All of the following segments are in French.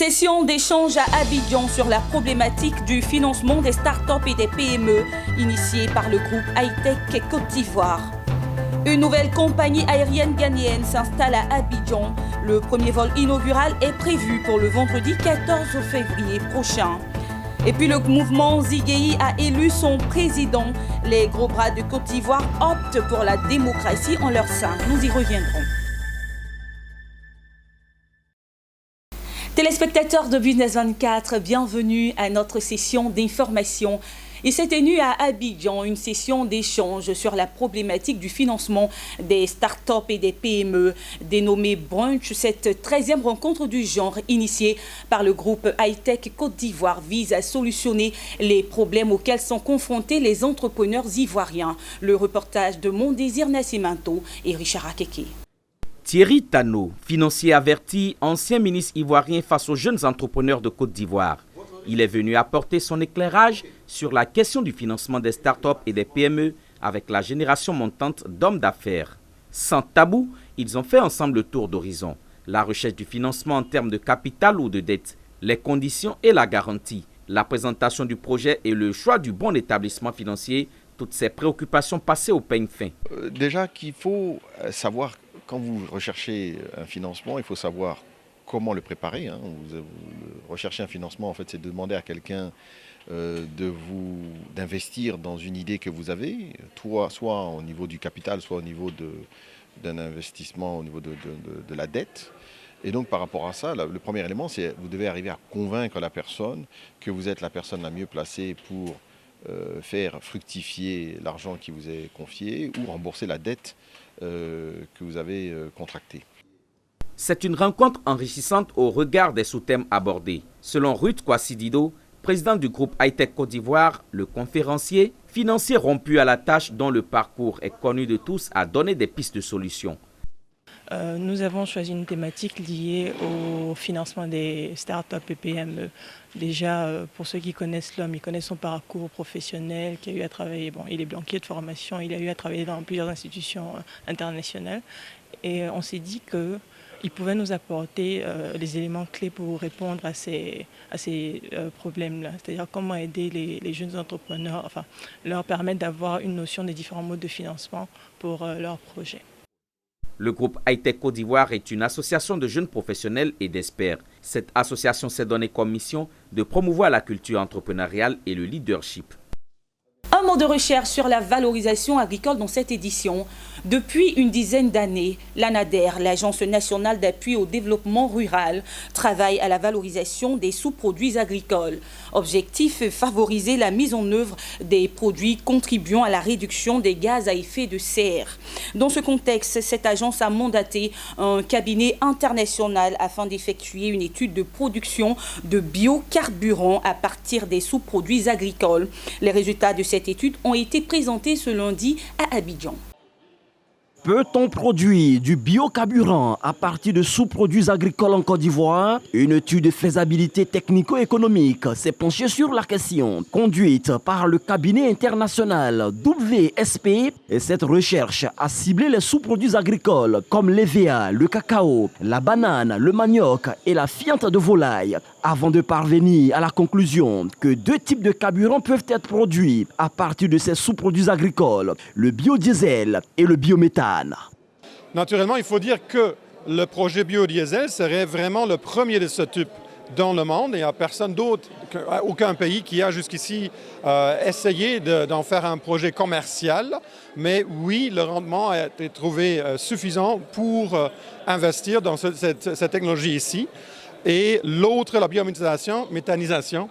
Session d'échange à Abidjan sur la problématique du financement des startups et des PME initiée par le groupe Hightech Côte d'Ivoire. Une nouvelle compagnie aérienne ghanéenne s'installe à Abidjan. Le premier vol inaugural est prévu pour le vendredi 14 février prochain. Et puis le mouvement Zigueyi a élu son président. Les gros bras de Côte d'Ivoire optent pour la démocratie en leur sein. Nous y reviendrons. Téléspectateurs de Business 24, bienvenue à notre session d'information. Il s'est tenu à Abidjan une session d'échange sur la problématique du financement des startups et des PME, dénommée Brunch. Cette 13e rencontre du genre initiée par le groupe Hightech Côte d'Ivoire vise à solutionner les problèmes auxquels sont confrontés les entrepreneurs ivoiriens. Le reportage de Mon Désir Nascimento et Richard Akeke. Thierry Tano, financier averti, ancien ministre ivoirien face aux jeunes entrepreneurs de Côte d'Ivoire. Il est venu apporter son éclairage sur la question du financement des startups et des PME avec la génération montante d'hommes d'affaires. Sans tabou, ils ont fait ensemble le tour d'horizon. La recherche du financement en termes de capital ou de dette, les conditions et la garantie, la présentation du projet et le choix du bon établissement financier, toutes ces préoccupations passées au peigne fin. Déjà qu'il faut savoir, quand vous recherchez un financement, il faut savoir comment le préparer. Vous recherchez un financement, en fait, c'est de demander à quelqu'un d'investir dans une idée que vous avez, soit au niveau du capital, soit au niveau d'un investissement, au niveau de la dette. Et donc par rapport à ça, le premier élément, c'est que vous devez arriver à convaincre la personne que vous êtes la personne la mieux placée pour faire fructifier l'argent qui vous est confié ou rembourser la dette que vous avez contractée. C'est une rencontre enrichissante au regard des sous-thèmes abordés. Selon Ruth Kwasidido, président du groupe Hightech Côte d'Ivoire, le conférencier, financier rompu à la tâche dont le parcours est connu de tous, a donné des pistes de solutions. Nous avons choisi une thématique liée au financement des startups et PME. Déjà, pour ceux qui connaissent l'homme, ils connaissent son parcours professionnel, qui a eu à travailler, il est banquier de formation, il a eu à travailler dans plusieurs institutions internationales. Et on s'est dit qu'il pouvait nous apporter les éléments clés pour répondre à ces problèmes-là. C'est-à-dire comment aider les jeunes entrepreneurs, leur permettre d'avoir une notion des différents modes de financement pour leurs projets. Le groupe Hightech Côte d'Ivoire est une association de jeunes professionnels et d'experts. Cette association s'est donnée comme mission de promouvoir la culture entrepreneuriale et le leadership. Un mot de recherche sur la valorisation agricole dans cette édition. Depuis une dizaine d'années, l'ANADER, l'Agence nationale d'appui au développement rural, travaille à la valorisation des sous-produits agricoles. Objectif, favoriser la mise en œuvre des produits contribuant à la réduction des gaz à effet de serre. Dans ce contexte, cette agence a mandaté un cabinet international afin d'effectuer une étude de production de biocarburants à partir des sous-produits agricoles. Les résultats de cette étude ont été présentés ce lundi à Abidjan. Peut-on produire du biocarburant à partir de sous-produits agricoles en Côte d'Ivoire? Une étude de faisabilité technico-économique s'est penchée sur la question, conduite par le cabinet international WSP. Et cette recherche a ciblé les sous-produits agricoles comme l'EVA, le cacao, la banane, le manioc et la fiente de volaille, avant de parvenir à la conclusion que deux types de carburants peuvent être produits à partir de ces sous-produits agricoles, le biodiesel et le biométhane. Naturellement, il faut dire que le projet biodiesel serait vraiment le premier de ce type dans le monde. Il n'y a personne d'autre, aucun pays qui a jusqu'ici essayé d'en faire un projet commercial. Mais oui, le rendement a été trouvé suffisant pour investir dans cette technologie ici. Et l'autre, la biométhanisation,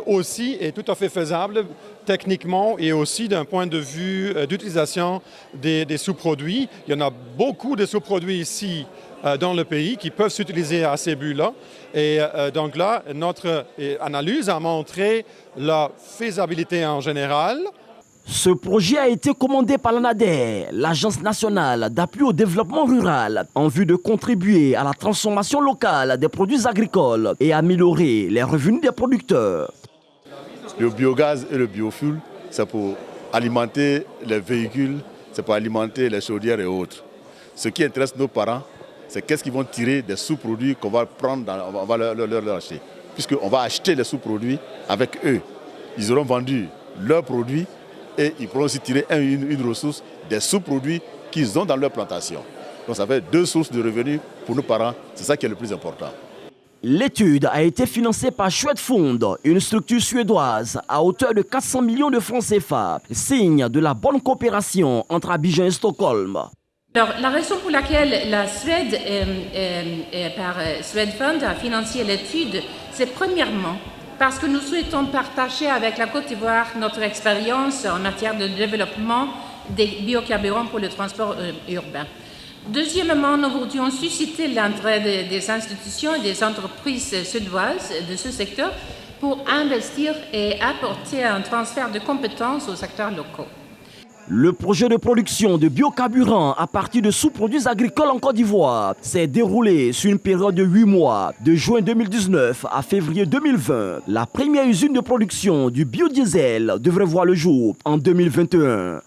aussi est tout à fait faisable techniquement et aussi d'un point de vue d'utilisation des sous-produits. Il y en a beaucoup de sous-produits ici dans le pays qui peuvent s'utiliser à ces buts-là. Et donc là, notre analyse a montré la faisabilité en général. Ce projet a été commandé par l'ANADER, l'Agence nationale d'appui au développement rural, en vue de contribuer à la transformation locale des produits agricoles et améliorer les revenus des producteurs. Le biogaz et le biofuel, c'est pour alimenter les véhicules, c'est pour alimenter les chaudières et autres. Ce qui intéresse nos parents, c'est qu'est-ce qu'ils vont tirer des sous-produits qu'on va prendre, on va leur acheter. Puisqu'on va acheter les sous-produits avec eux. Ils auront vendu leurs produits et ils pourront aussi tirer une ressource des sous-produits qu'ils ont dans leur plantation. Donc ça fait 2 sources de revenus pour nos parents, c'est ça qui est le plus important. L'étude a été financée par Swedfund, une structure suédoise à hauteur de 400 millions de francs CFA, signe de la bonne coopération entre Abidjan et Stockholm. Alors, la raison pour laquelle la Suède, par Swedfund, a financé l'étude, c'est premièrement parce que nous souhaitons partager avec la Côte d'Ivoire notre expérience en matière de développement des biocarburants pour le transport urbain. Deuxièmement, nous voudrions susciter l'intérêt des institutions et des entreprises suédoises de ce secteur pour investir et apporter un transfert de compétences aux acteurs locaux. Le projet de production de biocarburants à partir de sous-produits agricoles en Côte d'Ivoire s'est déroulé sur une période de 8 mois, de juin 2019 à février 2020. La première usine de production du biodiesel devrait voir le jour en 2021.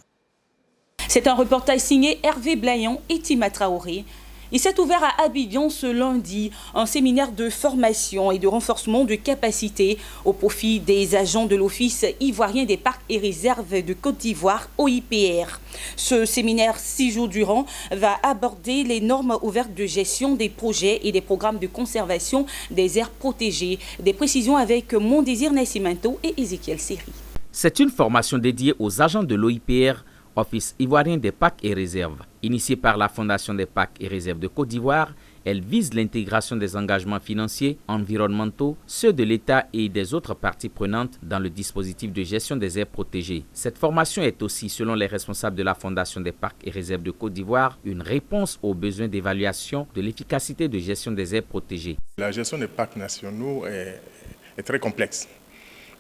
C'est un reportage signé Hervé Blayon et Tima Traoré. Il s'est ouvert à Abidjan ce lundi un séminaire de formation et de renforcement de capacités au profit des agents de l'Office ivoirien des parcs et réserves de Côte d'Ivoire, OIPR. Ce séminaire, 6 jours durant, va aborder les normes ouvertes de gestion des projets et des programmes de conservation des aires protégées. Des précisions avec Mondésir Nascimento et Ezekiel Seri. C'est une formation dédiée aux agents de l'OIPR, Office ivoirien des parcs et réserves. Initiée par la Fondation des parcs et réserves de Côte d'Ivoire, elle vise l'intégration des engagements financiers, environnementaux, ceux de l'État et des autres parties prenantes dans le dispositif de gestion des aires protégées. Cette formation est aussi, selon les responsables de la Fondation des parcs et réserves de Côte d'Ivoire, une réponse aux besoins d'évaluation de l'efficacité de gestion des aires protégées. La gestion des parcs nationaux est très complexe.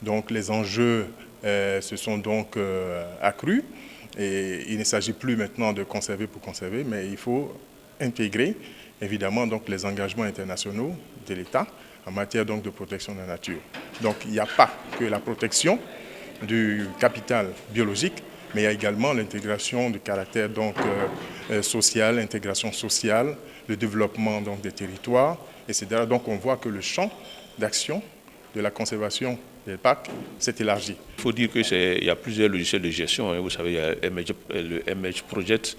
Donc les enjeux se sont donc accrus. Et il ne s'agit plus maintenant de conserver pour conserver, mais il faut intégrer évidemment donc, les engagements internationaux de l'État en matière donc, de protection de la nature. Donc il n'y a pas que la protection du capital biologique, mais il y a également l'intégration du caractère donc, social, l'intégration sociale, le développement donc, des territoires, etc. Donc on voit que le champ d'action de la conservation des parcs s'est élargi. Il faut dire qu'il y a plusieurs logiciels de gestion. Vous savez, il y a le MH Project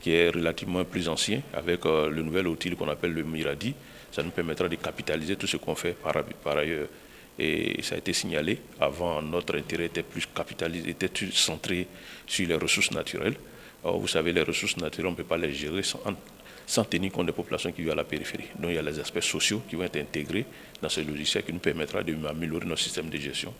qui est relativement plus ancien avec le nouvel outil qu'on appelle le Miradi. Ça nous permettra de capitaliser tout ce qu'on fait par ailleurs. Et ça a été signalé. Avant, notre intérêt était plus capitalisé, était centré sur les ressources naturelles. Or, vous savez, les ressources naturelles, on ne peut pas les gérer sans tenir compte des populations qui vivent à la périphérie. Donc il y a les aspects sociaux qui vont être intégrés dans ce logiciel qui nous permettra d'améliorer notre système de gestion.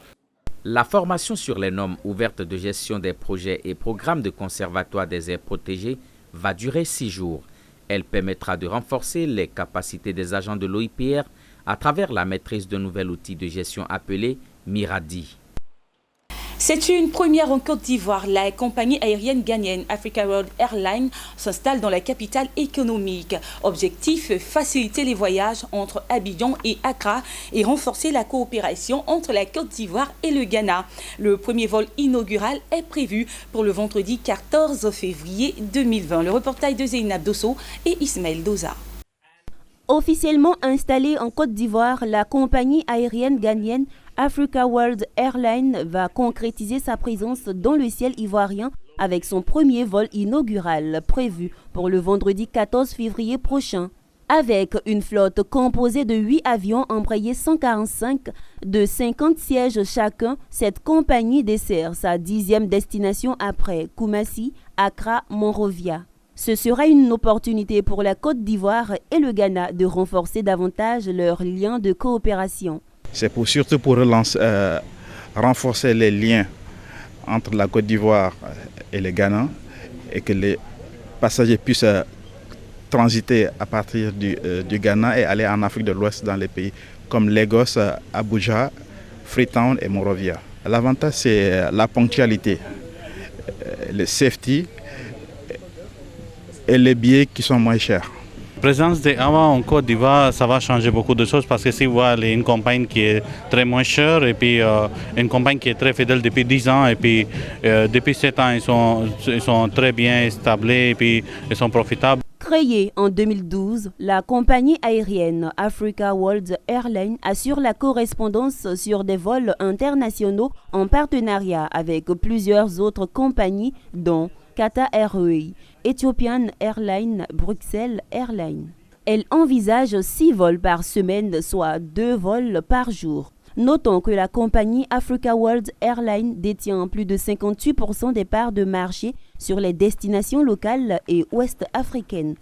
La formation sur les normes ouvertes de gestion des projets et programmes de conservatoire des aires protégées va durer 6 jours. Elle permettra de renforcer les capacités des agents de l'OIPR à travers la maîtrise d'un nouvel outil de gestion appelé Miradi. C'est une première en Côte d'Ivoire. La compagnie aérienne ghanéenne Africa World Airlines s'installe dans la capitale économique. Objectif, faciliter les voyages entre Abidjan et Accra et renforcer la coopération entre la Côte d'Ivoire et le Ghana. Le premier vol inaugural est prévu pour le vendredi 14 février 2020. Le reportage de Zeynab Dosso et Ismaël Doza. Officiellement installée en Côte d'Ivoire, la compagnie aérienne ghanéenne Africa World Airlines va concrétiser sa présence dans le ciel ivoirien avec son premier vol inaugural prévu pour le vendredi 14 février prochain. Avec une flotte composée de 8 avions embrayés 145 de 50 sièges chacun, cette compagnie dessert sa 10e destination après Koumassi, Accra, Monrovia. Ce sera une opportunité pour la Côte d'Ivoire et le Ghana de renforcer davantage leurs liens de coopération. C'est surtout pour renforcer les liens entre la Côte d'Ivoire et le Ghana et que les passagers puissent transiter à partir du Ghana et aller en Afrique de l'Ouest dans les pays comme Lagos, Abuja, Freetown et Monrovia. L'avantage, c'est la ponctualité, le safety et les billets qui sont moins chers. La présence d'Awa en Côte d'Ivoire, ça va changer beaucoup de choses parce que si vous voyez une compagnie qui est très moins chère et puis une compagnie qui est très fidèle depuis 10 ans et puis depuis 7 ans, ils sont très bien établis et puis ils sont profitables. Créée en 2012, la compagnie aérienne Africa World Airlines assure la correspondance sur des vols internationaux en partenariat avec plusieurs autres compagnies dont Qatar Airways, Ethiopian Airlines, Bruxelles Airlines. Elle envisage 6 vols par semaine, soit 2 vols par jour. Notons que la compagnie Africa World Airlines détient plus de 58% des parts de marché sur les destinations locales et ouest-africaines.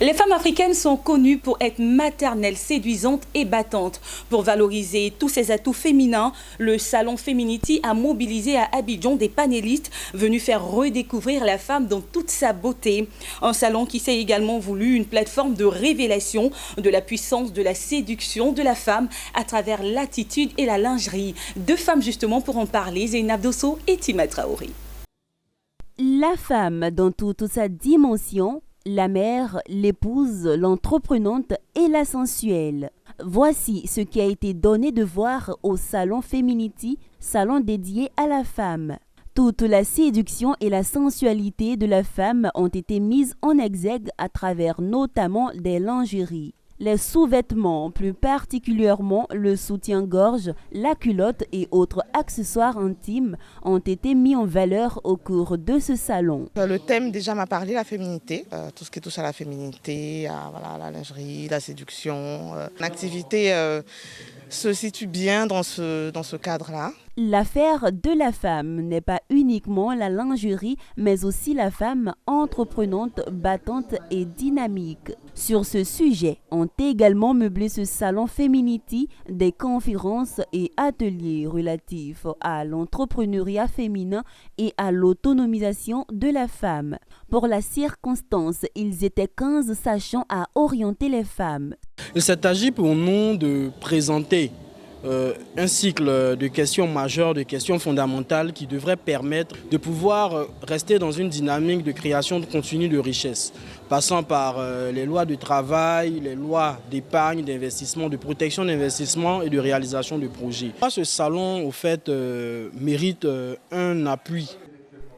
Les femmes africaines sont connues pour être maternelles, séduisantes et battantes. Pour valoriser tous ces atouts féminins, le Salon Feminity a mobilisé à Abidjan des panélistes venus faire redécouvrir la femme dans toute sa beauté. Un salon qui s'est également voulu une plateforme de révélation de la puissance de la séduction de la femme à travers l'attitude et la lingerie. 2 femmes justement pour en parler, Zeynab Dosso et Tima Traoré. La femme dans toute sa dimension, la mère, l'épouse, l'entreprenante et la sensuelle. Voici ce qui a été donné de voir au Salon Feminity, salon dédié à la femme. Toute la séduction et la sensualité de la femme ont été mises en exergue à travers notamment des lingeries. Les sous-vêtements, plus particulièrement le soutien-gorge, la culotte et autres accessoires intimes ont été mis en valeur au cours de ce salon. Le thème déjà m'a parlé, la féminité, tout ce qui touche à la féminité, à la lingerie, la séduction. L'activité se situe bien dans ce cadre-là. L'affaire de la femme n'est pas uniquement la lingerie, mais aussi la femme entreprenante, battante et dynamique. Sur ce sujet, ont également meublé ce salon Feminity des conférences et ateliers relatifs à l'entrepreneuriat féminin et à l'autonomisation de la femme. Pour la circonstance, ils étaient 15 sachant à orienter les femmes. Il s'est agi pour nous de présenter un cycle de questions majeures, de questions fondamentales qui devraient permettre de pouvoir rester dans une dynamique de création de contenu de richesse, passant par les lois de travail, les lois d'épargne, d'investissement, de protection d'investissement et de réalisation de projets. Ce salon, au fait, mérite un appui.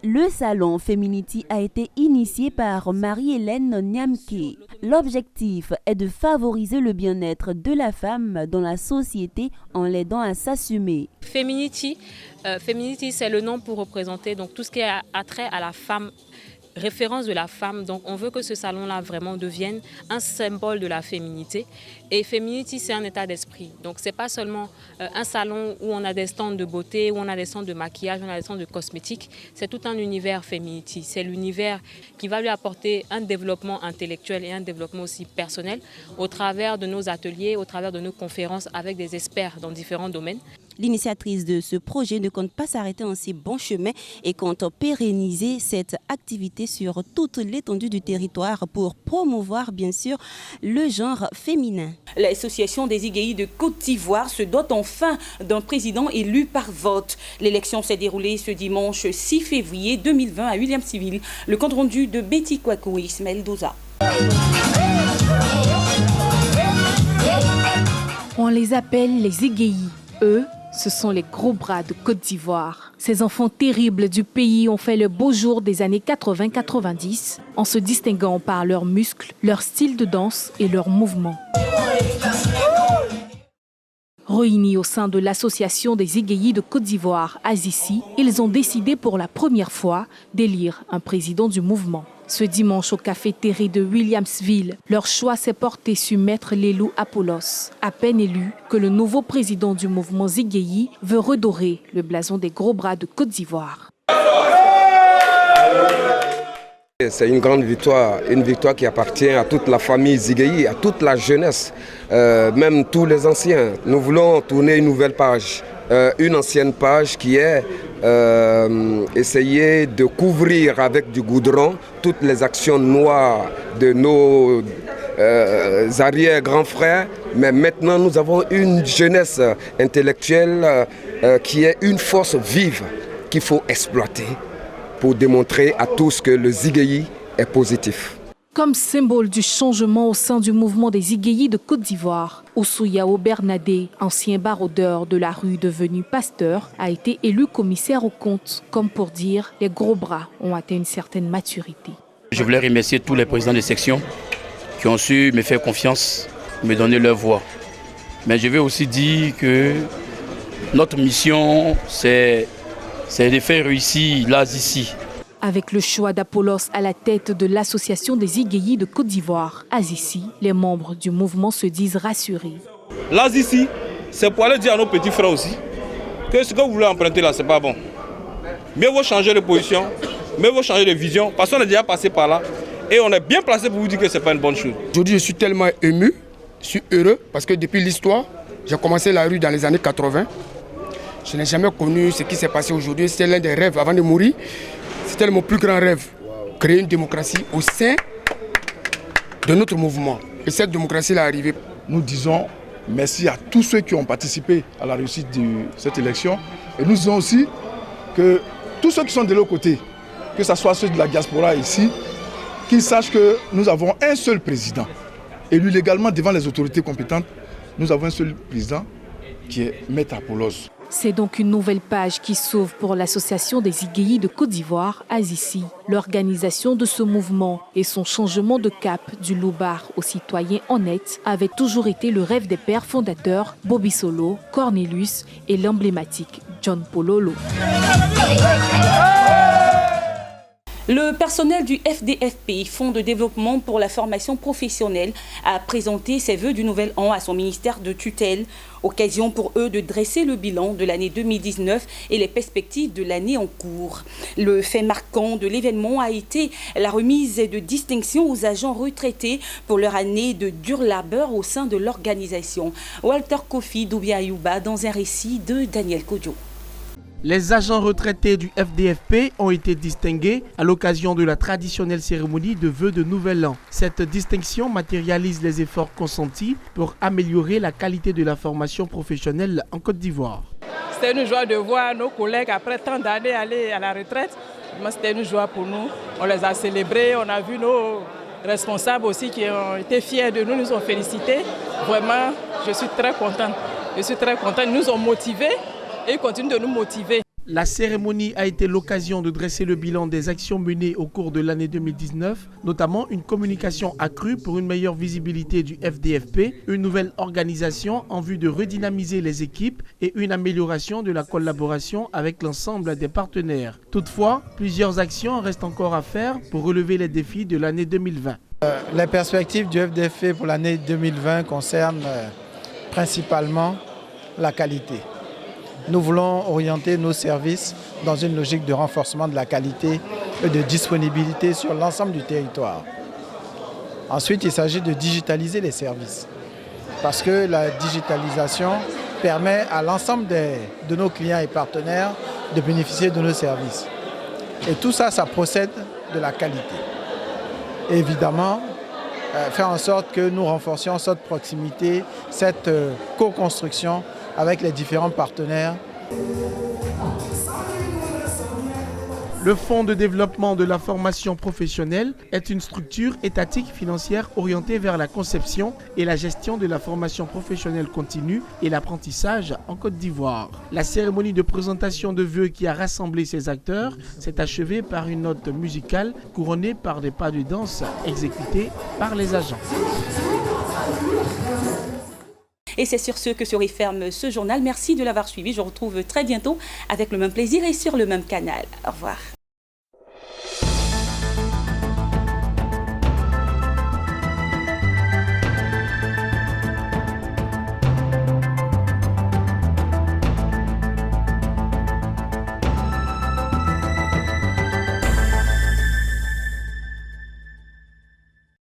Le salon Feminity a été initié par Marie-Hélène Niamke. L'objectif est de favoriser le bien-être de la femme dans la société en l'aidant à s'assumer. Feminity, c'est le nom pour représenter donc, tout ce qui a trait à la femme, référence de la femme. Donc on veut que ce salon-là vraiment devienne un symbole de la féminité. Et Feminity, c'est un état d'esprit. Donc c'est pas seulement un salon où on a des stands de beauté, où on a des stands de maquillage, où on a des stands de cosmétiques. C'est tout un univers Feminity. C'est l'univers qui va lui apporter un développement intellectuel et un développement aussi personnel au travers de nos ateliers, au travers de nos conférences avec des experts dans différents domaines. L'initiatrice de ce projet ne compte pas s'arrêter en si bon chemin et compte pérenniser cette activité sur toute l'étendue du territoire pour promouvoir bien sûr le genre féminin. L'association des IGI de Côte d'Ivoire se dote enfin d'un président élu par vote. L'élection s'est déroulée ce dimanche 6 février 2020 à Williamsville. Le compte rendu de Betty Kwakou et Ismaël Doza. On les appelle les IGI. Eux, ce sont les gros bras de Côte d'Ivoire. Ces enfants terribles du pays ont fait le beau jour des années 80-90 en se distinguant par leurs muscles, leur style de danse et leurs mouvements. Réunis au sein de l'association des IGI de Côte d'Ivoire, Azissi, ils ont décidé pour la première fois d'élire un président du mouvement. Ce dimanche au Café Terré de Williamsville, leur choix s'est porté sur Maître Lelou Apollos. À peine élu, que le nouveau président du mouvement ZIGEI veut redorer le blason des gros bras de Côte d'Ivoire. C'est une grande victoire, une victoire qui appartient à toute la famille ZIGEI, à toute la jeunesse, même tous les anciens. Nous voulons tourner une nouvelle page, une ancienne page qui est essayer de couvrir avec du goudron toutes les actions noires de nos arrière-grands frères. Mais maintenant, nous avons une jeunesse intellectuelle qui est une force vive qu'il faut exploiter pour démontrer à tous que le ZIGEI est positif. Comme symbole du changement au sein du mouvement des IGI de Côte d'Ivoire, Ousouyao Bernadé, ancien baroudeur de la rue devenu pasteur, a été élu commissaire aux comptes, comme pour dire les gros bras ont atteint une certaine maturité. Je voulais remercier tous les présidents de section qui ont su me faire confiance, me donner leur voix. Mais je vais aussi dire que notre mission, c'est de faire réussir l'Azici. Avec le choix d'Apollos à la tête de l'association des Iguéis de Côte d'Ivoire, Azici, les membres du mouvement se disent rassurés. L'Azici, c'est pour aller dire à nos petits frères aussi que ce que vous voulez emprunter là, c'est pas bon. Mieux vaut changer de position, mieux vaut changer de vision, parce qu'on est déjà passé par là et on est bien placé pour vous dire que c'est pas une bonne chose. Aujourd'hui, je suis tellement ému, je suis heureux parce que depuis l'histoire, j'ai commencé la rue dans les années 80. Je n'ai jamais connu ce qui s'est passé aujourd'hui. C'était l'un des rêves avant de mourir. C'était mon plus grand rêve, créer une démocratie au sein de notre mouvement. Et cette démocratie est arrivée. Nous disons merci à tous ceux qui ont participé à la réussite de cette élection. Et nous disons aussi que tous ceux qui sont de l'autre côté, que ce soit ceux de la diaspora ici, qu'ils sachent que nous avons un seul président, élu légalement devant les autorités compétentes. Nous avons un seul président qui est Maître Apollos. C'est donc une nouvelle page qui s'ouvre pour l'association des Iguéis de Côte d'Ivoire, Azici. L'organisation de ce mouvement et son changement de cap du loupard aux citoyens honnêtes avait toujours été le rêve des pères fondateurs Bobby Solo, Cornelius et l'emblématique John Pololo. Le personnel du FDFP, Fonds de développement pour la formation professionnelle, a présenté ses vœux du nouvel an à son ministère de tutelle. Occasion pour eux de dresser le bilan de l'année 2019 et les perspectives de l'année en cours. Le fait marquant de l'événement a été la remise de distinctions aux agents retraités pour leur année de dur labeur au sein de l'organisation. Walter Kofi Doubiayouba dans un récit de Daniel Kodjo. Les agents retraités du FDFP ont été distingués à l'occasion de la traditionnelle cérémonie de vœux de Nouvel An. Cette distinction matérialise les efforts consentis pour améliorer la qualité de la formation professionnelle en Côte d'Ivoire. C'était une joie de voir nos collègues après tant d'années aller à la retraite. C'était une joie pour nous. On les a célébrés, on a vu nos responsables aussi qui ont été fiers de nous, nous ont félicités. Vraiment, je suis très contente. Ils nous ont motivés. Et ils continuent de nous motiver. La cérémonie a été l'occasion de dresser le bilan des actions menées au cours de l'année 2019, notamment une communication accrue pour une meilleure visibilité du FDFP, une nouvelle organisation en vue de redynamiser les équipes et une amélioration de la collaboration avec l'ensemble des partenaires. Toutefois, plusieurs actions restent encore à faire pour relever les défis de l'année 2020. Les perspectives du FDFP pour l'année 2020 concernent principalement la qualité. Nous voulons orienter nos services dans une logique de renforcement de la qualité et de disponibilité sur l'ensemble du territoire. Ensuite, il s'agit de digitaliser les services parce que la digitalisation permet à l'ensemble de nos clients et partenaires de bénéficier de nos services. Et tout ça, ça procède de la qualité. Et évidemment, faire en sorte que nous renforcions cette proximité, cette co-construction avec les différents partenaires. Le Fonds de développement de la formation professionnelle est une structure étatique financière orientée vers la conception et la gestion de la formation professionnelle continue et l'apprentissage en Côte d'Ivoire. La cérémonie de présentation de vœux qui a rassemblé ces acteurs s'est achevée par une note musicale couronnée par des pas de danse exécutés par les agents. Et c'est sur ce que se referme ce journal. Merci de l'avoir suivi. Je vous retrouve très bientôt avec le même plaisir et sur le même canal. Au revoir.